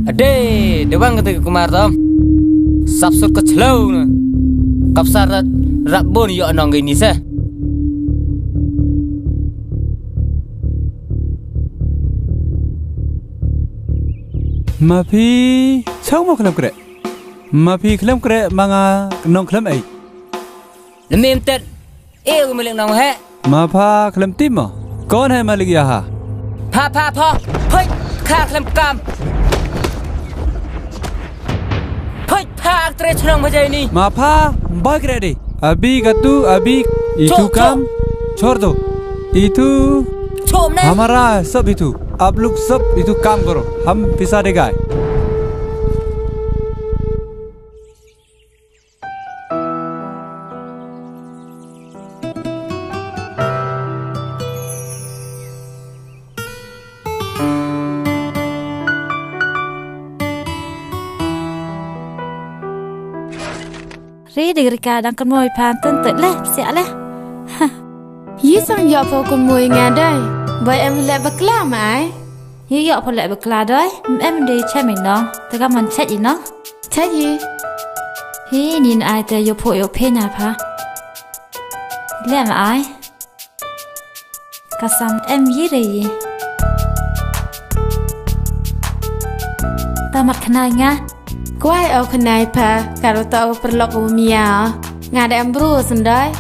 Ade, dewang ketika kumar tom. Sapsut ke celau na. Kapsarat rabon yo anong ini sah. Mapi, sao mau kelam kere? Mapi kelam kere manga nong kelam ai. Lemim tet, milik nong he. Mapa kelam tim mo. Kon hai malik ya ha. Pa, hoi, kha kelam kam. Hoi, pa tres nong bajai ni. Mapa, baik ready. Abi gatu, abi itu kam. छोड़ दो itu हमारा सब itu आप लोग सब itu काम करो हम पिसा देगा Ri dengar kadang kemoy pantun terleh siap leh. Yi sang yo po con mui nghe đây. Vậy em lại bật la mãi. Yi yo po lại bật la đấy. Em đi chơi mình nó. Tất cả mình chơi gì nó? Chơi gì? Hi nhìn ai te yo po yo pe nhà pa. Lẹ mà ai? Kasam em yi đi. Ta mặt khăn nga. Quay ở khăn này pa. Kalau tao perlok umia. Ngà để em bru sendai.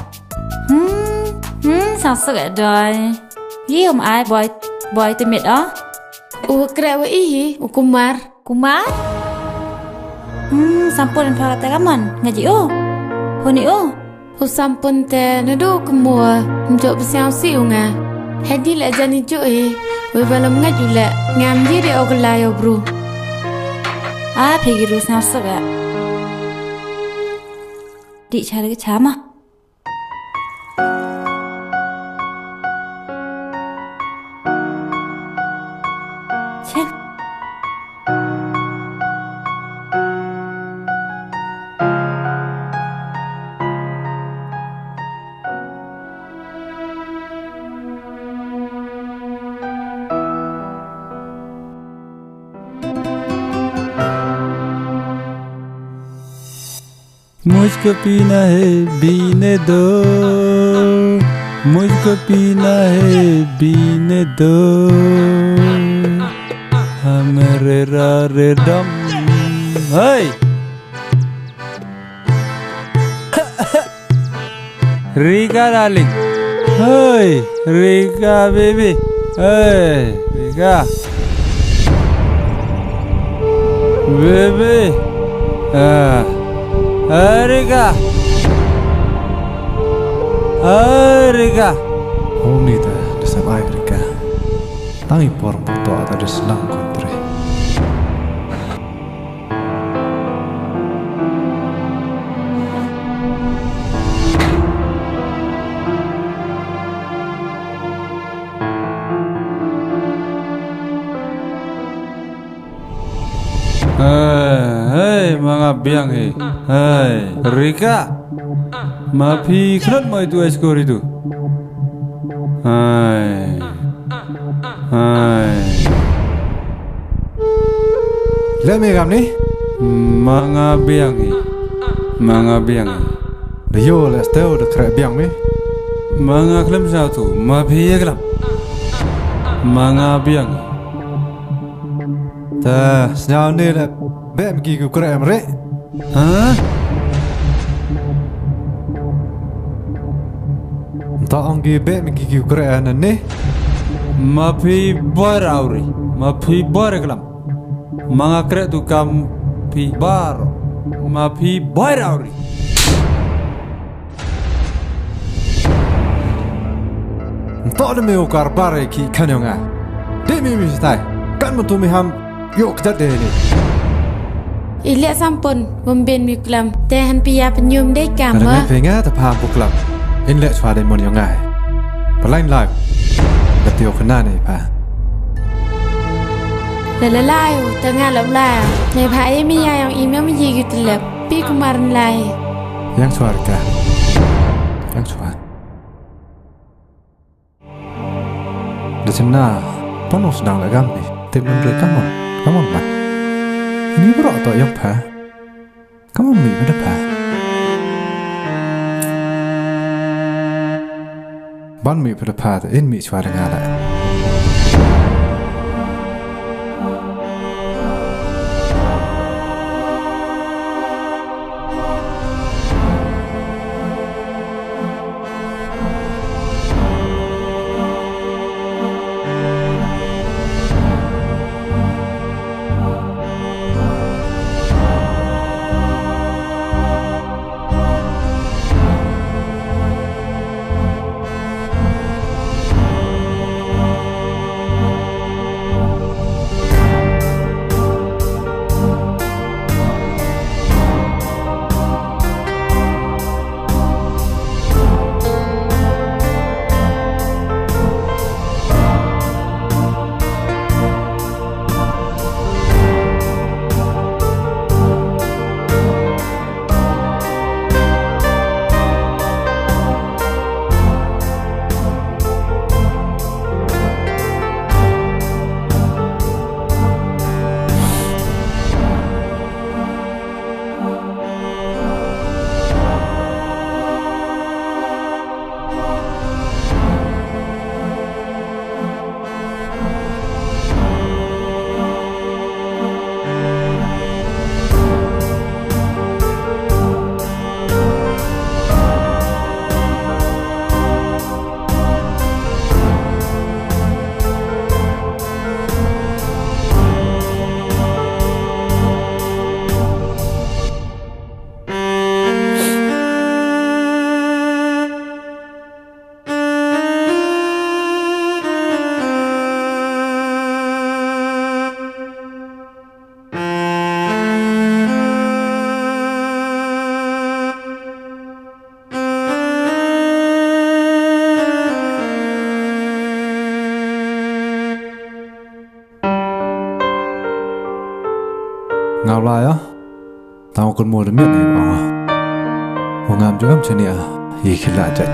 Sao sức ở đời. Yi om ai boy te met đó. Krewe ihi Kumar. Kumar? Sampun pa ta kaman ngaji o. Honi o. Sampun te nado kumua. Njok besiang siu nga. Hedi la jani jo e. We balam ngaju la ngam jiri o gelayo bro. Phegi ru sao sức ạ. Đi cha cái chám à. मुझको पीना है पीने दो मुझको पीना है पीने दो हमारे रे दम hey Rika darling hey Rika baby hey Rika baby Rika Only the survive Rika Tangi por to ada senang kontre Hey, mga biang he. Hey, Rika. Mapi krat mo itu eskor itu. Hey. Let me kam ni Mga biang he. Mga biang he. The yo le steo de kra biang me Mga klam satu. Mapi klam. Mga biang he. Ta snao ne le bem gi ku kra em re Hah? Ta ongi bem gi ku kra an ne Mapi bar auri. Mapi bar klam. Mga kra tu kam pi bar. Mapi bar auri. Ta de me o kar bare ki kanyonga de mi stai kan mo tu mi ham yo kta de ni Ilek sampun Wamben mi klam. Tehan pia penyum dei kam Kada me ha. penga ta pham bu klam in le chwa de mon yo ngai Palain live da tio khna ne pa La lai tengah lap la. Nei phai mi ya yang email mi ji gitu lap. Pi Kumar lai. yang chwa Rika yang chwa Da chimna panos dang la gam ni te mon re come on man Ini berok atau yang pa? Kamu mi pada pa? Ban mi pada pa, in mi suara ngada. Ngào lại á, tao còn mua được miệng này bảo à, một ngàm cho em chơi nè, gì khi lại chạy.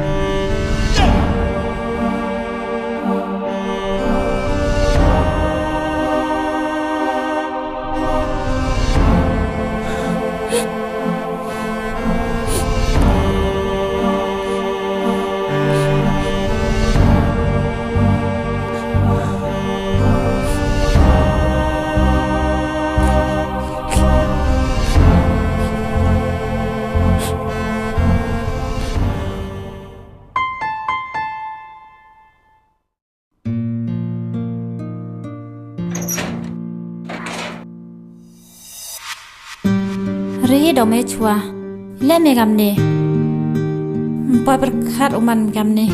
Ri do me chua le me gam ni poi berkat uman gam ni